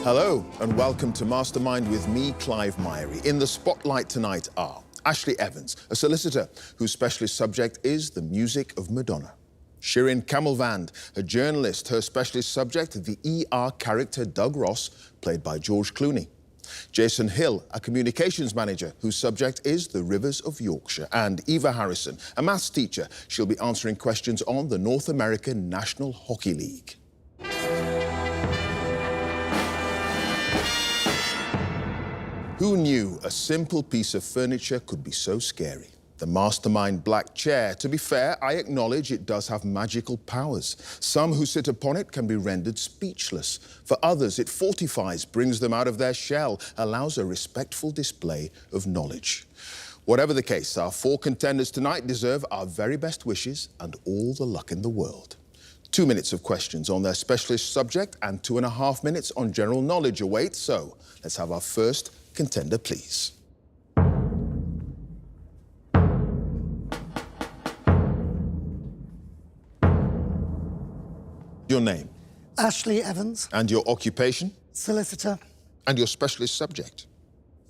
Hello and welcome to Mastermind with me, Clive Myrie. In the spotlight tonight are Ashley Evans, a solicitor whose specialist subject is the music of Madonna. Shirin Kamalvand, a journalist, her specialist subject, the ER character Doug Ross, played by George Clooney. Jason Hill, a communications manager whose subject is the rivers of Yorkshire. And Eva Harrison, a maths teacher. She'll be answering questions on the North American National Hockey League. Who knew a simple piece of furniture could be so scary? The Mastermind black chair. To be fair, I acknowledge it does have magical powers. Some who sit upon it can be rendered speechless. For others, it fortifies, brings them out of their shell, allows a respectful display of knowledge. Whatever the case, our 4 contenders tonight deserve our very best wishes and all the luck in the world. 2 minutes of questions on their specialist subject and 2.5 minutes on general knowledge await. So let's have our first contender, please. Your name? Ashley Evans. And your occupation? Solicitor. And your specialist subject?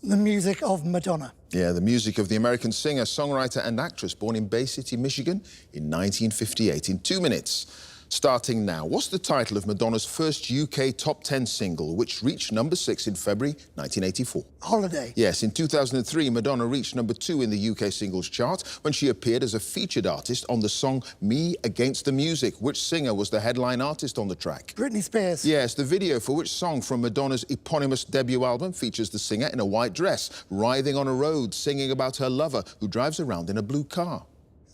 The music of Madonna. Yeah, the music of the American singer, songwriter and actress born in Bay City, Michigan in 1958. In 2 minutes. Starting now, what's the title of Madonna's first UK top 10 single, which reached number 6 in February 1984? Holiday. Yes, in 2003, Madonna reached number 2 in the UK singles chart when she appeared as a featured artist on the song Me Against the Music. Which singer was the headline artist on the track? Britney Spears. Yes, the video for which song from Madonna's eponymous debut album features the singer in a white dress, writhing on a road, singing about her lover who drives around in a blue car.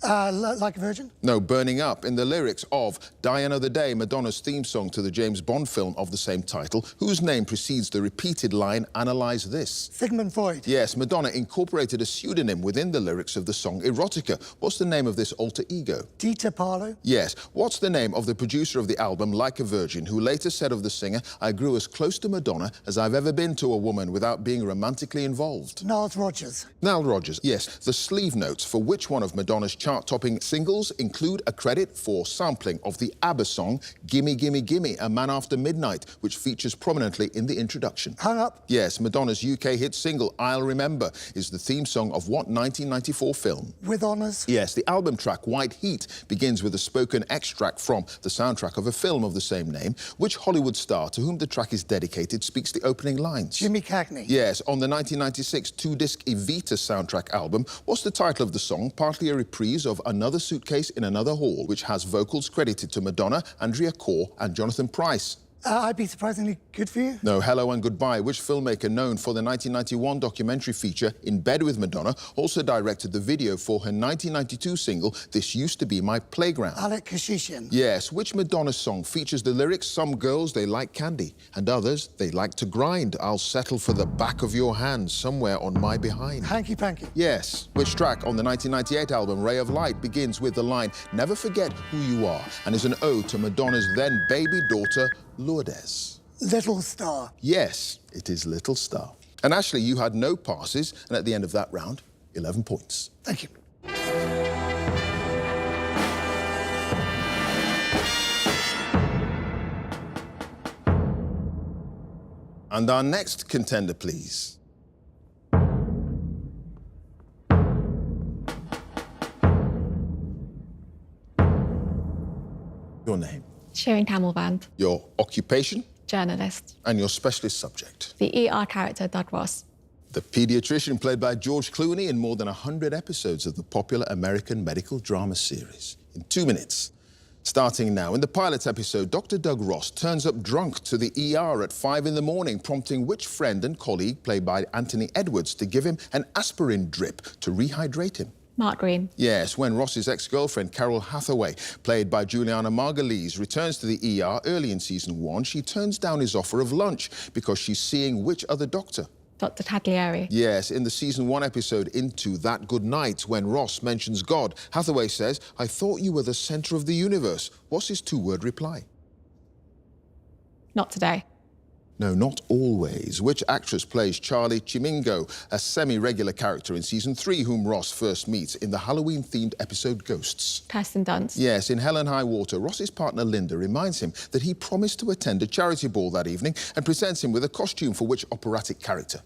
Like a Virgin? No, Burning Up, in the lyrics of Die Another Day, Madonna's theme song to the James Bond film of the same title, whose name precedes the repeated line, Analyze This. Sigmund Freud. Yes, Madonna incorporated a pseudonym within the lyrics of the song Erotica. What's the name of this alter ego? Dieter Parlow. Yes. What's the name of the producer of the album Like a Virgin, who later said of the singer, I grew as close to Madonna as I've ever been to a woman without being romantically involved? Niles Rodgers. Nile Rodgers, yes. The sleeve notes for which one of Madonna's chart-topping singles include a credit for sampling of the ABBA song Gimme Gimme Gimme, A Man After Midnight, which features prominently in the introduction. Hung Up. Yes, Madonna's UK hit single I'll Remember is the theme song of what 1994 film? With Honours. Yes, the album track White Heat begins with a spoken extract from the soundtrack of a film of the same name. Which Hollywood star to whom the track is dedicated speaks the opening lines? Jimmy Cagney. Yes, on the 1996 2-disc Evita soundtrack album, what's the title of the song, partly a reprise of Another Suitcase in Another Hall, which has vocals credited to Madonna, Andrea Corr and Jonathan Pryce? I'd Be Surprisingly Good for You. No, Hello and Goodbye. Which filmmaker known for the 1991 documentary feature In Bed with Madonna also directed the video for her 1992 single This Used to Be My Playground? Alec Kashishian. Yes, which Madonna song features the lyrics, some girls, they like candy, and others, they like to grind. I'll settle for the back of your hand somewhere on my behind. Hanky Panky. Yes. Which track on the 1998 album Ray of Light begins with the line, Never forget who you are, and is an ode to Madonna's then baby daughter, Lourdes? Little Star. Yes, it is Little Star. And Ashley, you had no passes, and at the end of that round, 11 points. Thank you. And our next contender, please. Your name? Shirin Kamalvand. Your occupation? Journalist. And your specialist subject? The ER character Doug Ross. The paediatrician played by George Clooney in more than 100 episodes of the popular American medical drama series. In 2 minutes. Starting now, in the pilot episode, Dr. Doug Ross turns up drunk to the ER at 5 in the morning, prompting which friend and colleague, played by Anthony Edwards, to give him an aspirin drip to rehydrate him? Mark Green. Yes, when Ross's ex-girlfriend, Carol Hathaway, played by Juliana Margulies, returns to the ER early in season 1, she turns down his offer of lunch because she's seeing which other doctor? Dr. Taglieri. Yes, in the season 1 episode Into That Good Night, when Ross mentions God, Hathaway says, I thought you were the centre of the universe. What's his 2-word reply? Not today. No, not always. Which actress plays Charlie Chimingo, a semi-regular character in season 3 whom Ross first meets in the Halloween-themed episode Ghosts? Kirsten Dunst. Yes, in Hell and High Water, Ross's partner Linda reminds him that he promised to attend a charity ball that evening and presents him with a costume for which operatic character?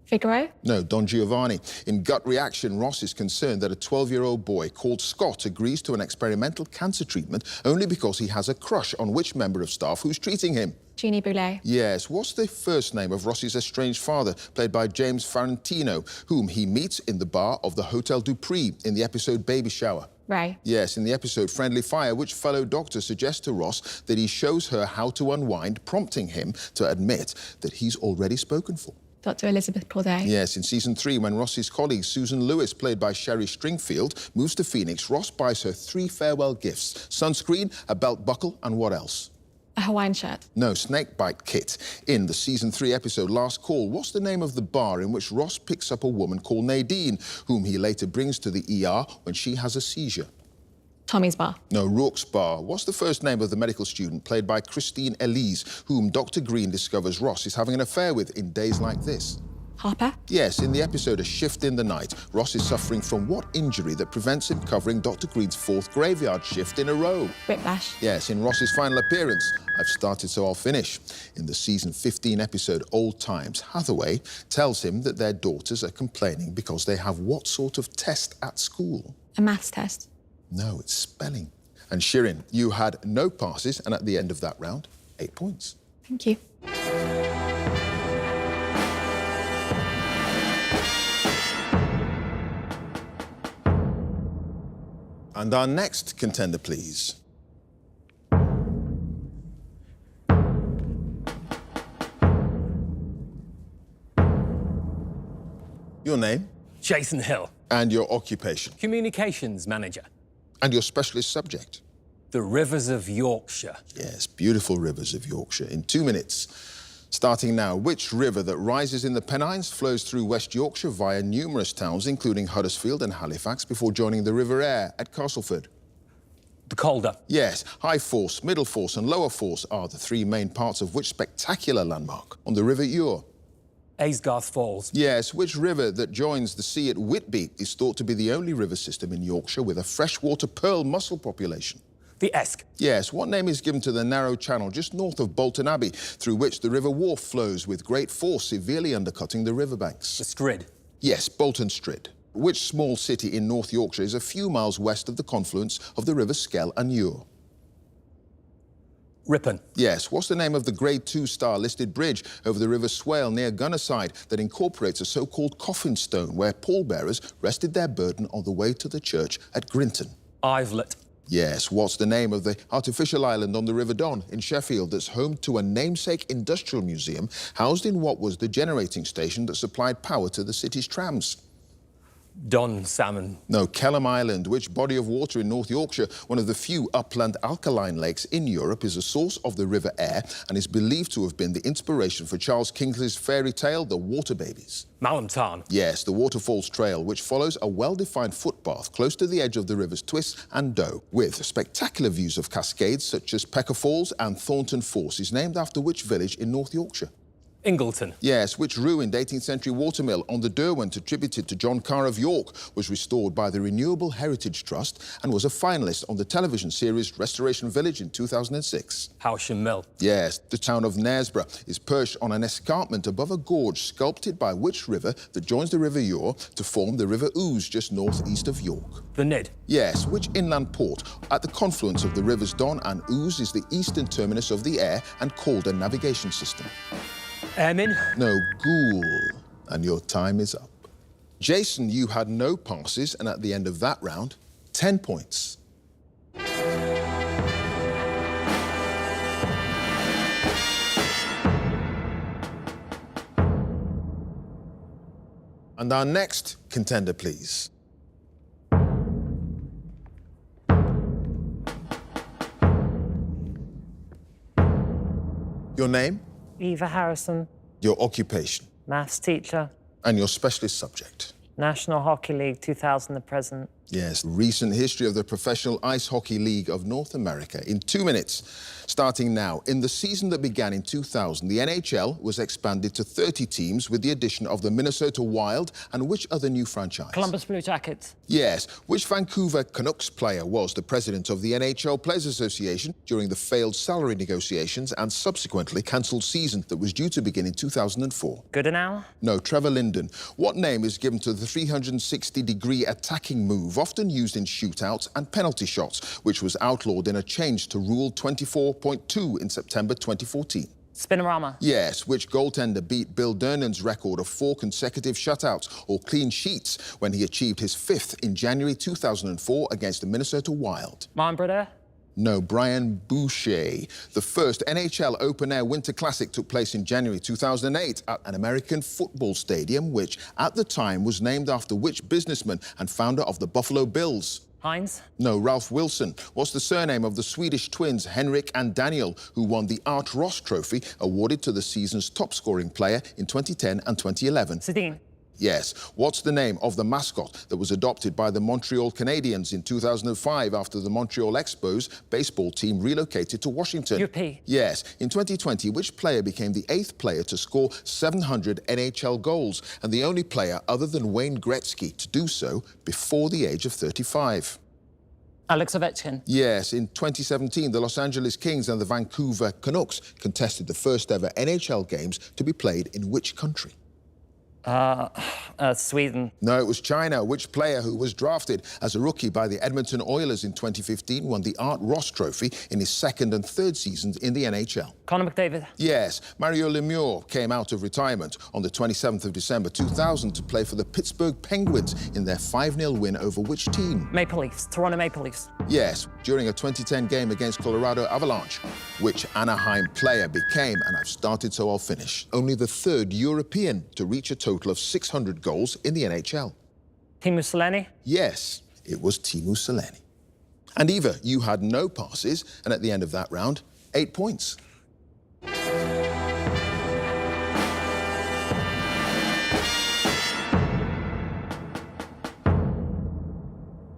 Figaro. No, Don Giovanni. In Gut Reaction, Ross is concerned that a 12-year-old boy called Scott agrees to an experimental cancer treatment only because he has a crush on which member of staff who's treating him. Jeannie Boulet. Yes, what's the first name of Ross's estranged father, played by James Farentino, whom he meets in the bar of the Hotel Dupree in the episode Baby Shower? Ray. Yes, in the episode Friendly Fire, which fellow doctor suggests to Ross that he shows her how to unwind, prompting him to admit that he's already spoken for. Dr. Elizabeth Corday. Yes, in season 3, when Ross's colleague Susan Lewis, played by Sherry Stringfield, moves to Phoenix, Ross buys her 3 farewell gifts: sunscreen, a belt buckle, and what else? A Hawaiian shirt. No, snakebite kit. In the season 3 episode Last Call, what's the name of the bar in which Ross picks up a woman called Nadine, whom he later brings to the ER when she has a seizure? Tommy's Bar. No, Rourke's Bar. What's the first name of the medical student, played by Christine Elise, whom Dr. Green discovers Ross is having an affair with in Days Like This? Harper. Yes, in the episode A Shift in the Night, Ross is suffering from what injury that prevents him covering Dr. Green's 4th graveyard shift in a row? Whiplash. Yes, in Ross's final appearance, I've started so I'll finish. In the season 15 episode Old Times, Hathaway tells him that their daughters are complaining because they have what sort of test at school? A maths test. No, it's spelling. And Shirin, you had no passes, and at the end of that round, 8 points. Thank you. And our next contender, please. Your name? Jason Hill, And your occupation? Communications Manager. And your specialist subject? The Rivers of Yorkshire. Yes, beautiful rivers of Yorkshire. In 2 minutes. Starting now, which river that rises in the Pennines flows through West Yorkshire via numerous towns, including Huddersfield and Halifax, before joining the River Aire at Castleford? The Calder. Yes, High Force, Middle Force and Lower Force are the 3 main parts of which spectacular landmark on the River Ure? Aysgarth Falls. Yes, which river that joins the sea at Whitby is thought to be the only river system in Yorkshire with a freshwater pearl mussel population? The Esk. Yes, what name is given to the narrow channel just north of Bolton Abbey, through which the River Wharfe flows with great force, severely undercutting the riverbanks? The Strid. Yes, Bolton Strid. Which small city in North Yorkshire is a few miles west of the confluence of the River Skell and Ure? Ripon. Yes, what's the name of the Grade 2-star listed bridge over the River Swale near Gunnerside that incorporates a so-called coffin stone where pallbearers rested their burden on the way to the church at Grinton? Ivelet. Yes, what's the name of the artificial island on the River Don in Sheffield that's home to a namesake industrial museum housed in what was the generating station that supplied power to the city's trams? Don Salmon. No, Kelham Island. Which body of water in North Yorkshire, one of the few upland alkaline lakes in Europe, is a source of the River Aire and is believed to have been the inspiration for Charles Kingsley's fairy tale, The Water Babies? Malham Tarn. Yes, the Waterfalls Trail, which follows a well-defined footpath close to the edge of the rivers Twiss and Doe, with spectacular views of cascades such as Pecker Falls and Thornton Force, is named after which village in North Yorkshire? Ingleton. Yes, which ruined 18th century watermill on the Derwent attributed to John Carr of York was restored by the Renewable Heritage Trust and was a finalist on the television series Restoration Village in 2006. Howsham Mill. Yes, the town of Knaresborough is perched on an escarpment above a gorge sculpted by which river that joins the River Ure to form the River Ouse just northeast of York? The Nid. Yes, which inland port at the confluence of the rivers Don and Ouse is the eastern terminus of the Aire and Calder navigation system? Ermin. No, Ghoul. And your time is up. Jason, you had no passes, and at the end of that round, 10 points. And our next contender, please. Your name? Eva Harrison, Your occupation? maths teacher, And your specialist subject? National Hockey League 2000 the present. Yes, recent history of the Professional Ice Hockey League of North America in 2 minutes. Starting now, in the season that began in 2000, the NHL was expanded to 30 teams with the addition of the Minnesota Wild and which other new franchise? Columbus Blue Jackets. Yes, which Vancouver Canucks player was the president of the NHL Players Association during the failed salary negotiations and subsequently cancelled season that was due to begin in 2004? Goodenow. No, Trevor Linden. What name is given to the 360-degree attacking move often used in shootouts and penalty shots, which was outlawed in a change to Rule 24.2 in September 2014? Spinorama. Yes, which goaltender beat Bill Durnan's record of 4 consecutive shutouts or clean sheets when he achieved his 5th in January 2004 against the Minnesota Wild? Martin Brodeur. No, Brian Boucher. The first NHL open-air Winter Classic took place in January 2008 at an American football stadium, which at the time was named after which businessman and founder of the Buffalo Bills? Heinz. No, Ralph Wilson. What's the surname of the Swedish twins Henrik and Daniel, who won the Art Ross Trophy, awarded to the season's top-scoring player in 2010 and 2011? Sedin. Yes. What's the name of the mascot that was adopted by the Montreal Canadiens in 2005 after the Montreal Expos baseball team relocated to Washington? UP. Yes. In 2020, which player became the 8th player to score 700 NHL goals and the only player other than Wayne Gretzky to do so before the age of 35? Alex Ovechkin. Yes, in 2017, the Los Angeles Kings and the Vancouver Canucks contested the first ever NHL games to be played in which country? Sweden. No, it was China. Which player who was drafted as a rookie by the Edmonton Oilers in 2015 won the Art Ross Trophy in his 2nd and 3rd seasons in the NHL? Conor McDavid. Yes, Mario Lemieux came out of retirement on the 27th of December 2000 to play for the Pittsburgh Penguins in their 5-0 win over which team? Maple Leafs. Toronto Maple Leafs. Yes, during a 2010 game against Colorado Avalanche, which Anaheim player became, and I've started so I'll finish, only the 3rd European to reach a total of 600 goals in the NHL? Teemu Selänne. Yes, it was Teemu Selänne. And Eva, you had no passes, and at the end of that round, 8 points.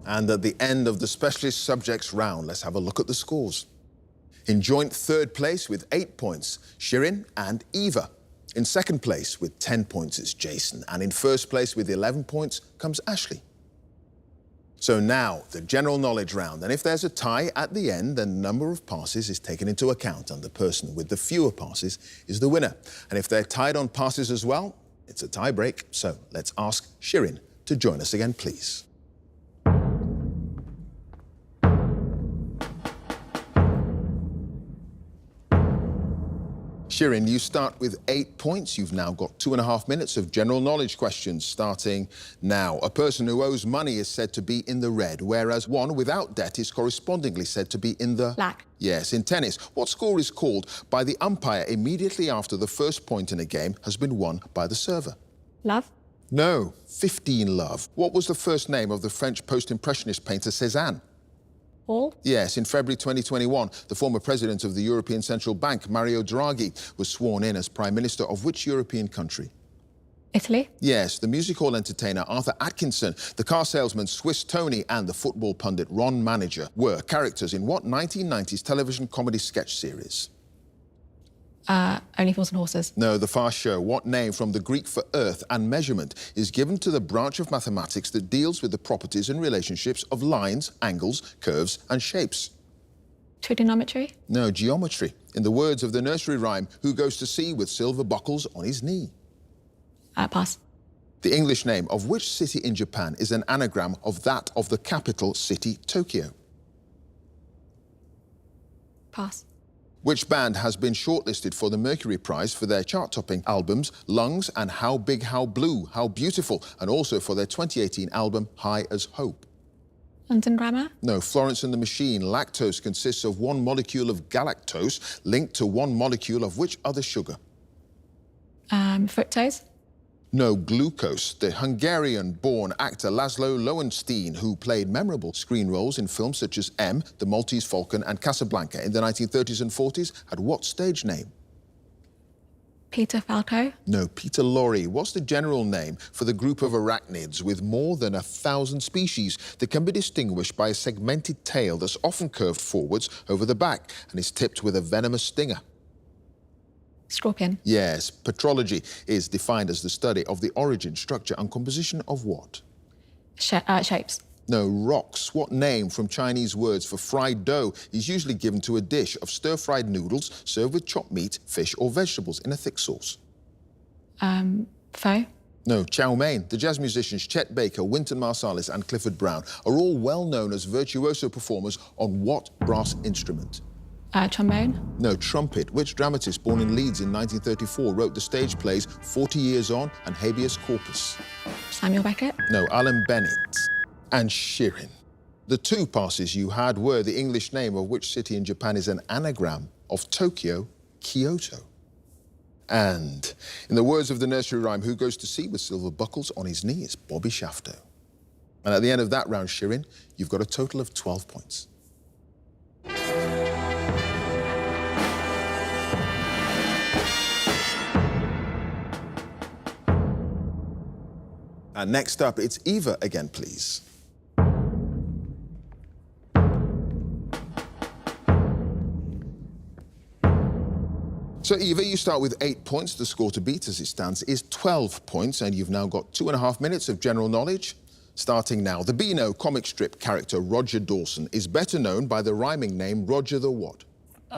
And at the end of the specialist subjects round, let's have a look at the scores. In joint 3rd place with 8 points, Shirin and Eva. In 2nd place with 10 points, it's Jason. And in 1st place with 11 points comes Ashley. So now, the general knowledge round. And if there's a tie at the end, then the number of passes is taken into account, and the person with the fewer passes is the winner. And if they're tied on passes as well, it's a tie break. So let's ask Shirin to join us again, please. Shirin, you start with 8 points. You've now got 2.5 minutes of general knowledge questions starting now. A person who owes money is said to be in the red, whereas one without debt is correspondingly said to be in the... Black. Yes, in tennis. What score is called by the umpire immediately after the first point in a game has been won by the server? Love. No, 15-love. What was the first name of the French post-impressionist painter Cézanne? All. Yes, in February 2021, the former president of the European Central Bank, Mario Draghi, was sworn in as Prime Minister of which European country? Italy. Yes, the music hall entertainer Arthur Atkinson, the car salesman Swiss Tony and the football pundit Ron Manager were characters in what 1990s television comedy sketch series? Only Fools and Horses. No, The Fast Show. What name from the Greek for earth and measurement is given to the branch of mathematics that deals with the properties and relationships of lines, angles, curves and shapes? Trigonometry. No, geometry. In the words of the nursery rhyme, who goes to sea with silver buckles on his knee? Pass. The English name of which city in Japan is an anagram of that of the capital city, Tokyo? Pass. Which band has been shortlisted for the Mercury Prize for their chart-topping albums Lungs and How Big, How Blue, How Beautiful, and also for their 2018 album High as Hope? London Grammar. No, Florence and the Machine. Lactose consists of 1 molecule of galactose linked to 1 molecule of which other sugar? Fructose. No, glucose. The Hungarian-born actor Laszlo Lowenstein, who played memorable screen roles in films such as M, The Maltese Falcon and Casablanca in the 1930s and 40s, had what stage name? Peter Falco. No, Peter Lorre. What's the general name for the group of arachnids with more than 1,000 species that can be distinguished by a segmented tail that's often curved forwards over the back and is tipped with a venomous stinger? Scorpion. Yes, petrology is defined as the study of the origin, structure and composition of what? Shapes. No, rocks. What name from Chinese words for fried dough is usually given to a dish of stir-fried noodles served with chopped meat, fish or vegetables in a thick sauce? Pho. No, chow mein. The jazz musicians Chet Baker, Wynton Marsalis and Clifford Brown are all well known as virtuoso performers on what brass instrument? Trombone. No, trumpet. Which dramatist born in Leeds in 1934 wrote the stage plays 40 Years On and Habeas Corpus? Samuel Beckett. No, Alan Bennett. And Shirin. The two passes you had were the English name of which city in Japan is an anagram of Tokyo, Kyoto. And in the words of the nursery rhyme, who goes to sea with silver buckles on his knee is Bobby Shafto. And at the end of that round, Shirin, you've got a total of 12 points. And next up, it's Eva again, please. So, Eva, you start with 8 points. The score to beat, as it stands, is 12 points, and you've now got 2.5 minutes of general knowledge. Starting now, the Beano comic strip character Roger Dawson is better known by the rhyming name Roger the what?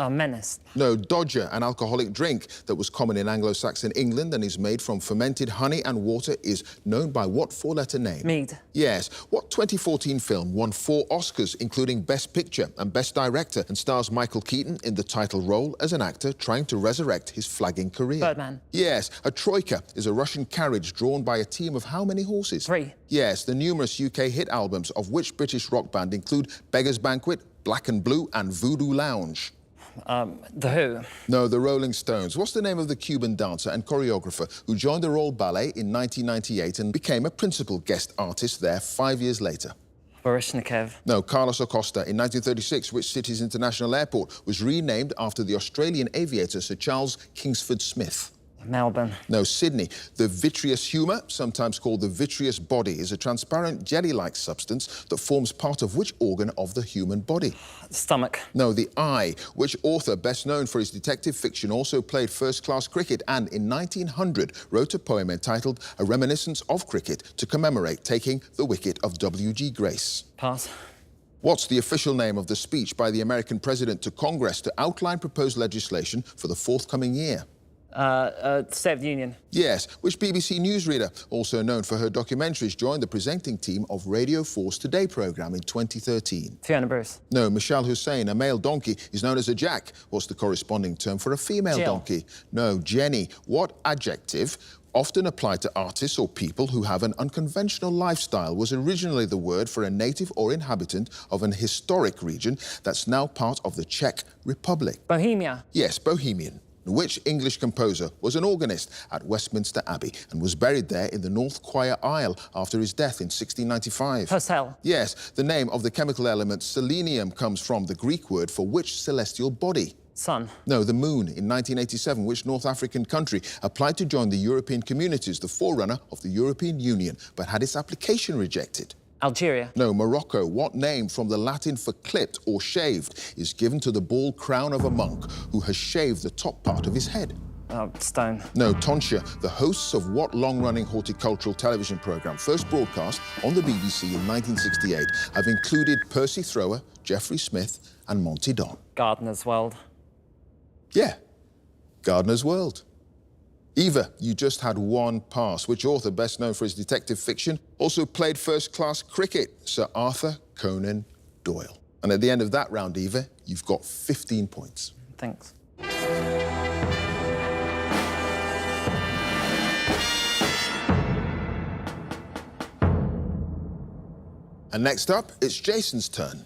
Menace. No, Dodger, an alcoholic drink that was common in Anglo-Saxon England and is made from fermented honey and water, is known by what four-letter name? Mead. Yes. What 2014 film won 4 Oscars, including Best Picture and Best Director, and stars Michael Keaton in the title role as an actor trying to resurrect his flagging career? Birdman. Yes. A troika is a Russian carriage drawn by a team of how many horses? 3. Yes. The numerous UK hit albums of which British rock band include Beggar's Banquet, Black and Blue and Voodoo Lounge? The Who. No, the Rolling Stones. What's the name of the Cuban dancer and choreographer who joined the Royal Ballet in 1998 and became a principal guest artist there 5 years later? Baryshnikov. No, Carlos Acosta. In 1936, which city's international airport was renamed after the Australian aviator Sir Charles Kingsford Smith? Melbourne. No, Sydney. The vitreous humour, sometimes called the vitreous body, is a transparent jelly-like substance that forms part of which organ of the human body? Stomach. No, the eye. Which author, best known for his detective fiction, also played first-class cricket and, in 1900, wrote a poem entitled A Reminiscence of Cricket to commemorate taking the wicket of W.G. Grace? Pass. What's the official name of the speech by the American president to Congress to outline proposed legislation for the forthcoming year? State of the Union. Yes. Which BBC newsreader, also known for her documentaries, joined the presenting team of Radio 4's Today programme in 2013? Fiona Bruce. No, Michelle Hussein. A male donkey is known as a jack. What's the corresponding term for a female Jill. donkey? No, Jenny. What adjective, often applied to artists or people who have an unconventional lifestyle, was originally the word for a native or inhabitant of an historic region that's now part of the Czech Republic? Bohemia. Yes, Bohemian. Which English composer was an organist at Westminster Abbey and was buried there in the North Choir aisle after his death in 1695? Purcell. Yes, the name of the chemical element selenium comes from the Greek word for which celestial body? Sun. No, the moon. In 1987, which North African country applied to join the European communities, the forerunner of the European Union, but had its application rejected? Algeria. No, Morocco. What name from the Latin for clipped or shaved is given to the bald crown of a monk who has shaved the top part of his head? Stone. No, tonsure. The hosts of what long-running horticultural television programme, first broadcast on the BBC in 1968, have included Percy Thrower, Geoffrey Smith and Monty Don? Gardener's World. Yeah, Gardener's World. Eva, you just had 1 pass. Which author, best known for his detective fiction, also played first-class cricket? Sir Arthur Conan Doyle. And at the end of that round, Eva, you've got 15 points. Thanks. And next up, it's Jason's turn.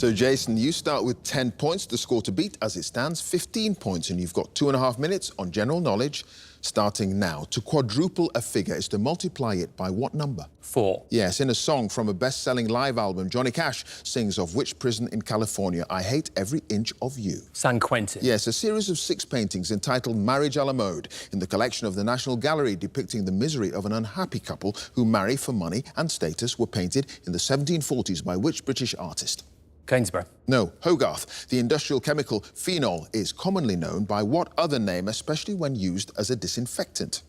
So, Jason, you start with 10 points. The score to beat, as it stands, 15 points. And you've got 2.5 minutes on general knowledge, starting now. To quadruple a figure is to multiply it by what number? 4. Yes, in a song from a best-selling live album, Johnny Cash sings of which prison in California? I hate every inch of you. San Quentin. Yes, a series of 6 paintings entitled Marriage à la Mode in the collection of the National Gallery depicting the misery of an unhappy couple who marry for money and status were painted in the 1740s by which British artist? Gainsborough. No, Hogarth. The industrial chemical phenol is commonly known by what other name, especially when used as a disinfectant?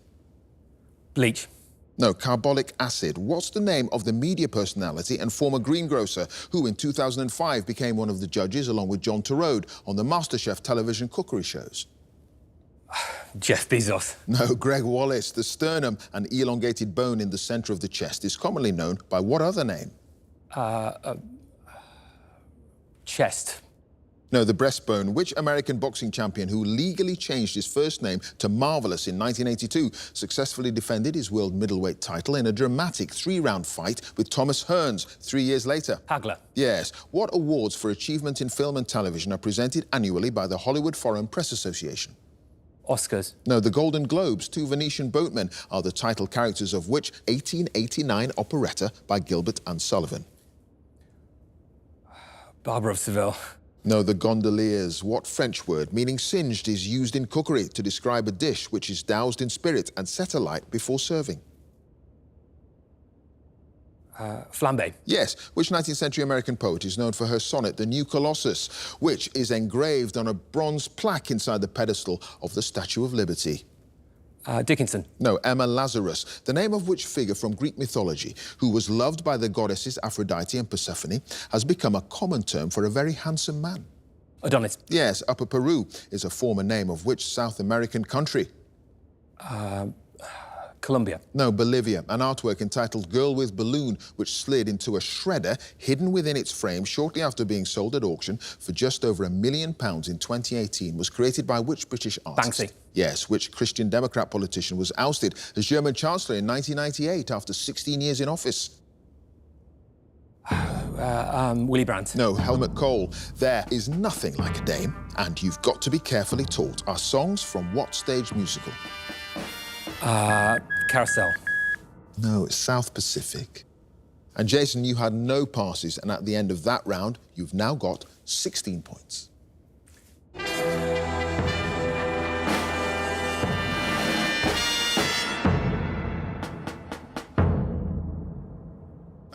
Bleach. No, carbolic acid. What's the name of the media personality and former greengrocer who in 2005 became one of the judges along with John Turode on the MasterChef television cookery shows? Jeff Bezos. No, Greg Wallace. The sternum, an elongated bone in the centre of the chest, is commonly known by what other name? Chest. No, the breastbone. Which American boxing champion who legally changed his first name to Marvelous in 1982 successfully defended his world middleweight title in a dramatic 3-round fight with Thomas Hearns 3 years later? Hagler. Yes. What awards for achievement in film and television are presented annually by the Hollywood Foreign Press Association? Oscars. No, the Golden Globes. 2 Venetian boatmen are the title characters of which 1889 operetta by Gilbert and Sullivan? Barbara of Seville. No, the gondoliers. What French word meaning singed is used in cookery to describe a dish which is doused in spirit and set alight before serving? Flambe. Yes. Which 19th century American poet is known for her sonnet, The New Colossus, which is engraved on a bronze plaque inside the pedestal of the Statue of Liberty? Dickinson. No, Emma Lazarus, the name of which figure from Greek mythology, who was loved by the goddesses Aphrodite and Persephone, has become a common term for a very handsome man? Adonis. Yes, Upper Peru is a former name of which South American country? Colombia. No, Bolivia. An artwork entitled Girl with Balloon, which slid into a shredder hidden within its frame shortly after being sold at auction for just over £1 million in 2018, was created by which British artist? Banksy. Yes, which Christian Democrat politician was ousted as German Chancellor in 1998 after 16 years in office? Willy Brandt. No, Helmut Kohl. There is nothing like a dame, and you've got to be carefully taught. Are songs from what stage musical? Carousel. No, it's South Pacific. And Jason, you had no passes, and at the end of that round, you've now got 16 points.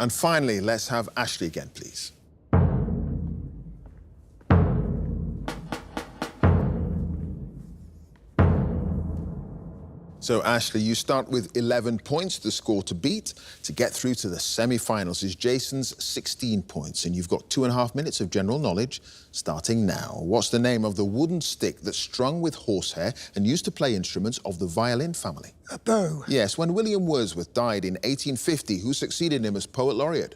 And finally, let's have Ashley again, please. So, Ashley, you start with 11 points, the score to beat. To get through to the semi-finals is Jason's 16 points, and you've got 2.5 minutes of general knowledge, starting now. What's the name of the wooden stick that's strung with horsehair and used to play instruments of the violin family? A bow. Yes, when William Wordsworth died in 1850, who succeeded him as poet laureate?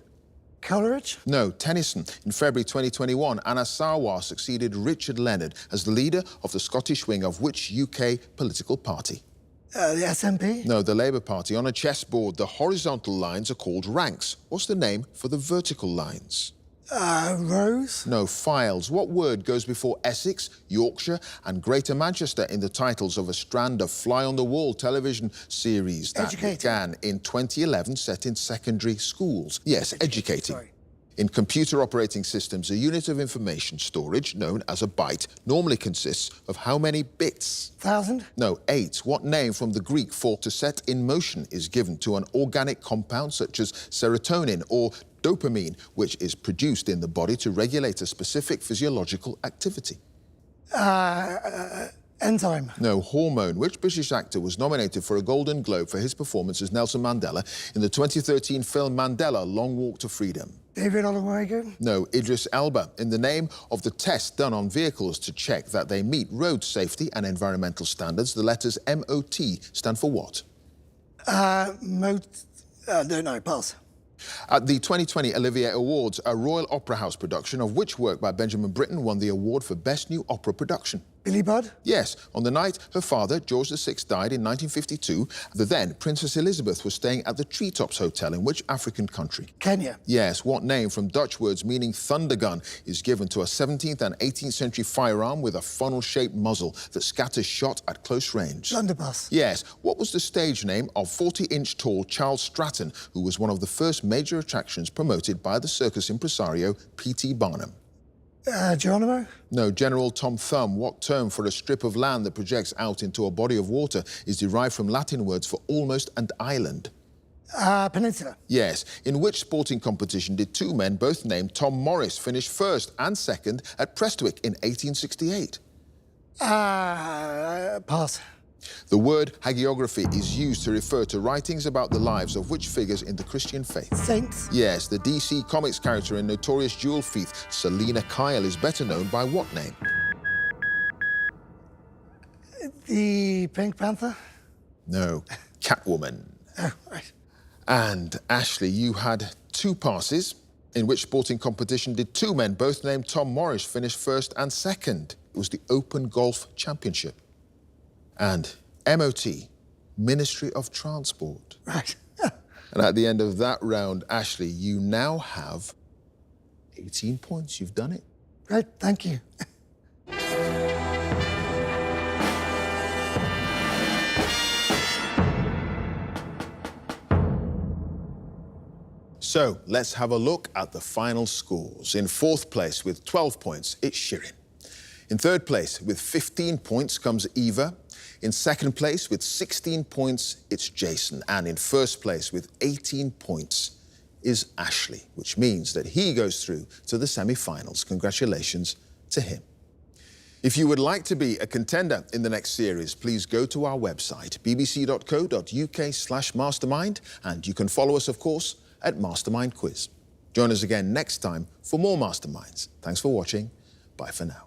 Coleridge. No, Tennyson. In February 2021, Anna Sawar succeeded Richard Leonard as the leader of the Scottish wing of which UK political party? The SNP. No, the Labour Party. On a chessboard, the horizontal lines are called ranks. What's the name for the vertical lines? Rose. No, files. What word goes before Essex, Yorkshire and Greater Manchester in the titles of a strand of fly-on-the-wall television series that began in 2011, set in secondary schools? Yes, educating. Sorry. In computer operating systems, a unit of information storage, known as a byte, normally consists of how many bits? 1,000. No, 8. What name from the Greek for to set in motion is given to an organic compound such as serotonin or dopamine, which is produced in the body to regulate a specific physiological activity? Enzyme. No, hormone. Which British actor was nominated for a Golden Globe for his performance as Nelson Mandela in the 2013 film Mandela, Long Walk to Freedom? David Oyelowo. No, Idris Elba. In the name of the test done on vehicles to check that they meet road safety and environmental standards, the letters MOT stand for what? No, pass. At the 2020 Olivier Awards, a Royal Opera House production of which work by Benjamin Britten won the award for Best New Opera Production? Billy Budd? Yes, on the night her father, George VI, died in 1952, the then Princess Elizabeth was staying at the Treetops Hotel in which African country? Kenya? Yes, what name from Dutch words meaning thunder gun is given to a 17th and 18th century firearm with a funnel-shaped muzzle that scatters shot at close range? Blunderbuss? Yes, what was the stage name of 40-inch tall Charles Stratton, who was one of the first major attractions promoted by the circus impresario P.T. Barnum? Geronimo? No, General Tom Thumb. What term for a strip of land that projects out into a body of water is derived from Latin words for almost and island? Peninsula? Yes. In which sporting competition did two men, both named Tom Morris, finish first and second at Prestwick in 1868? Pass. The word hagiography is used to refer to writings about the lives of which figures in the Christian faith? Saints? Yes, the DC Comics character and notorious jewel thief Selina Kyle is better known by what name? The Pink Panther? No, Catwoman. Oh, right. And Ashley, you had two passes. In which sporting competition did two men, both named Tom Morris, finish first and second? It was the Open Golf Championship. And MOT, Ministry of Transport. Right. And at the end of that round, Ashley, you now have 18 points. You've done it. Great, thank you. So let's have a look at the final scores. In fourth place with 12 points, it's Shirin. In third place with 15 points comes Eva. In second place with 16 points, it's Jason. And in first place with 18 points is Ashley, which means that he goes through to the semi-finals. Congratulations to him. If you would like to be a contender in the next series, please go to our website, bbc.co.uk/mastermind, and you can follow us, of course, at Mastermind Quiz. Join us again next time for more Masterminds. Thanks for watching. Bye for now.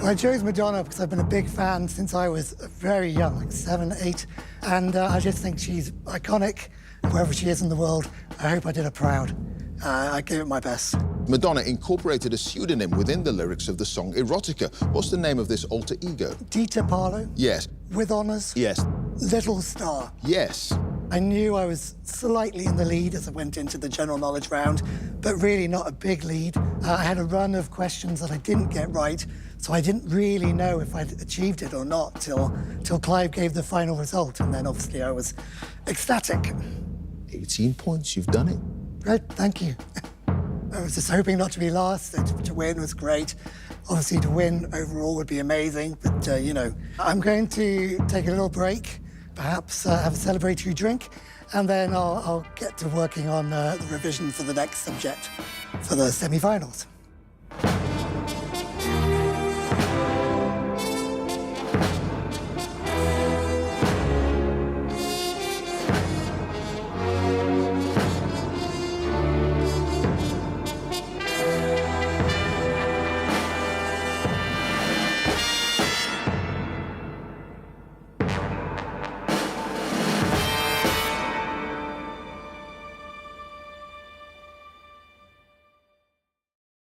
I chose Madonna because I've been a big fan since I was very young, like 7, 8, and I just think she's iconic. Wherever she is in the world, I hope I did her proud. I gave it my best. Madonna incorporated a pseudonym within the lyrics of the song Erotica. What's the name of this alter ego? Dita Parlo, Yes. with honours, Yes. Little Star. Yes. I knew I was slightly in the lead as I went into the general knowledge round, but really not a big lead. I had a run of questions that I didn't get right, so I didn't really know if I'd achieved it or not till Clive gave the final result, and then obviously I was ecstatic. 18 points, you've done it. Great, thank you. I was just hoping not to be last, to win was great. Obviously to win overall would be amazing, but you know, I'm going to take a little break, perhaps have a celebratory drink, and then I'll get to working on the revision for the next subject for the semi-finals.